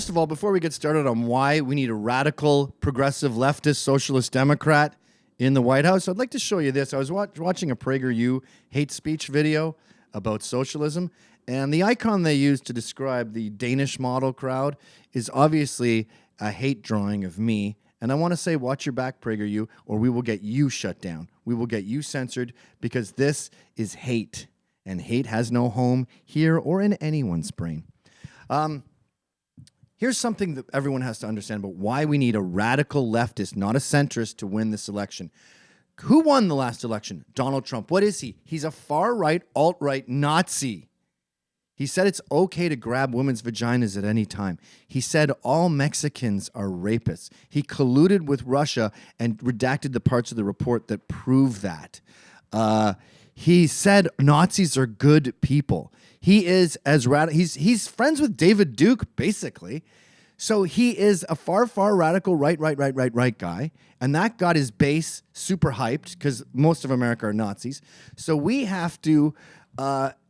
first of all, before we get started on why we need a radical, progressive, leftist, socialist Democrat in the White House, I'd like to show you this. I was watching a PragerU hate speech video about socialism, and the icon they used to describe the Danish model crowd is obviously a hate drawing of me. And I want to say, watch your back, PragerU, or we will get you shut down. We will get you censored because this is hate, and hate has no home here or in anyone's brain. Here's something that everyone has to understand about why we need a radical leftist, not a centrist, to win this election. Who won the last election? Donald Trump. What is he? He's a far-right, alt-right Nazi. He said it's okay to grab women's vaginas at any time. He said all Mexicans are rapists. He colluded with Russia and redacted the parts of the report that prove that. He said Nazis are good people. He is as radical. He's friends with David Duke, basically. So he is a far radical right guy. And that got his base super hyped because most of America are Nazis. So we have to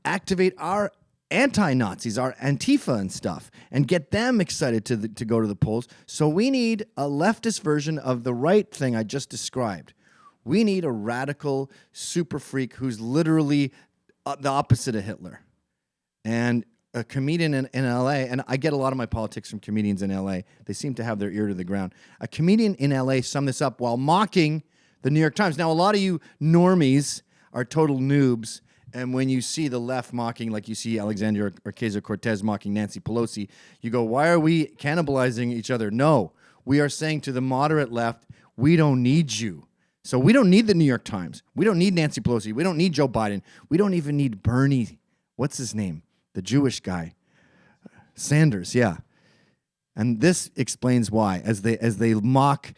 activate our anti-Nazis, our Antifa and stuff, and get them excited to go to the polls. So we need a leftist version of the right thing I just described. We need a radical super freak who's literally the opposite of Hitler. And a comedian in LA, and I get a lot of my politics from comedians in LA. They seem to have their ear to the ground. A comedian in LA summed this up while mocking the New York Times. Now, a lot of you normies are total noobs. And when you see the left mocking, like you see Alexandria Ocasio-Cortez mocking Nancy Pelosi, you go, why are we cannibalizing each other? No, we are saying to the moderate left, we don't need you. So we don't need the New York Times. We don't need Nancy Pelosi. We don't need Joe Biden. We don't even need Bernie. What's his name? The Jewish guy. Sanders, yeah. And this explains why, as they mock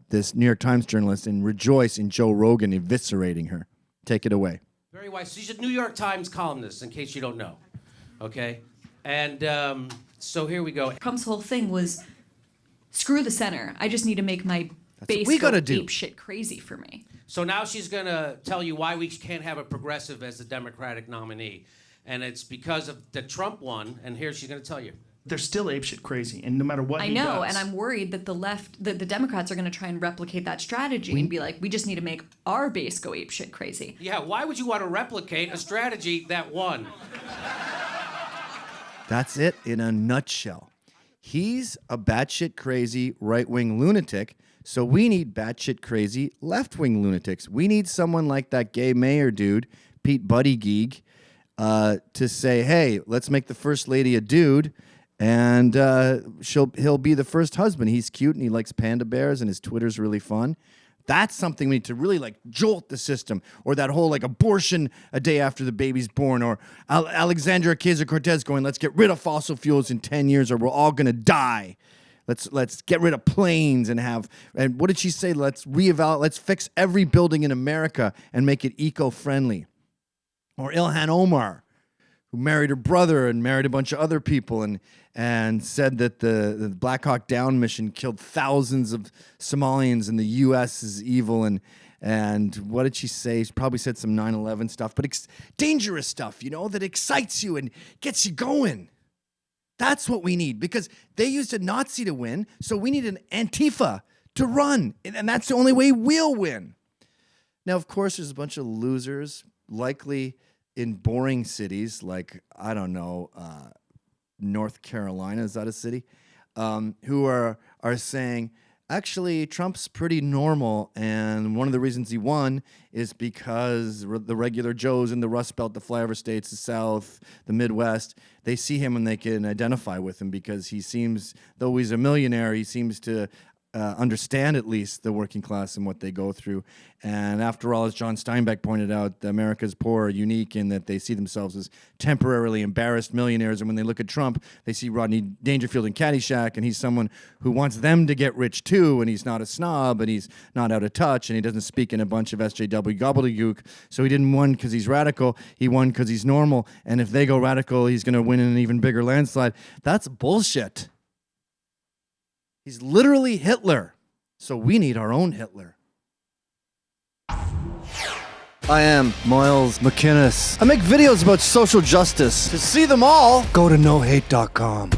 this New York Times journalist and rejoice in Joe Rogan eviscerating her. Take it away. Very wise. She's a New York Times columnist, in case you don't know. Okay? And so here we go. Trump's whole thing was, screw the center. I just need to make my base we gotta go do. ape shit crazy for me. So now she's going to tell you why we can't have a progressive as the Democratic nominee. And it's because of the Trump one, and here she's going to tell you. They're still apeshit crazy, and no matter what I he know, does, and I'm worried that the Democrats are going to try and replicate that strategy and be like, we just need to make our base go apeshit crazy. Yeah, why would you want to replicate a strategy that won? That's it in a nutshell. He's a batshit crazy right-wing lunatic, so we need batshit crazy left-wing lunatics. We need someone like that gay mayor dude, Pete Buttigieg, to say, hey, let's make the first lady a dude, and he'll be the first husband. He's cute and he likes panda bears and his Twitter's really fun. That's something we need to really like jolt the system, or that whole like abortion a day after the baby's born, or Alexandria Ocasio-Cortez going, let's get rid of fossil fuels in 10 years or we're all gonna die. Let's get rid of planes and what did she say? Let's fix every building in America and make it eco-friendly. Or Ilhan Omar, who married her brother and married a bunch of other people and said that the Black Hawk Down mission killed thousands of Somalians and the U.S. is evil. And what did she say? She probably said some 9/11 stuff, but dangerous stuff, that excites you and gets you going. That's what we need, because they used a Nazi to win, so we need an Antifa to run, and that's the only way we'll win. Now, of course, there's a bunch of losers, likely in boring cities like, I don't know, North Carolina, is that a city? Who are saying, actually, Trump's pretty normal, and one of the reasons he won is because the regular Joes in the Rust Belt, the flyover states, the South, the Midwest, they see him and they can identify with him because he seems, though he's a millionaire, he seems to understand at least the working class and what they go through. And after all, as John Steinbeck pointed out, America's poor are unique in that they see themselves as temporarily embarrassed millionaires. And when they look at Trump, they see Rodney Dangerfield in Caddyshack, and he's someone who wants them to get rich too, and he's not a snob, and he's not out of touch, and he doesn't speak in a bunch of SJW gobbledygook. So he didn't win because he's radical, he won because he's normal. And if they go radical, he's going to win in an even bigger landslide. That's bullshit. He's literally Hitler. So we need our own Hitler. I am Miles McInnes. I make videos about social justice. To see them all, go to nohate.com.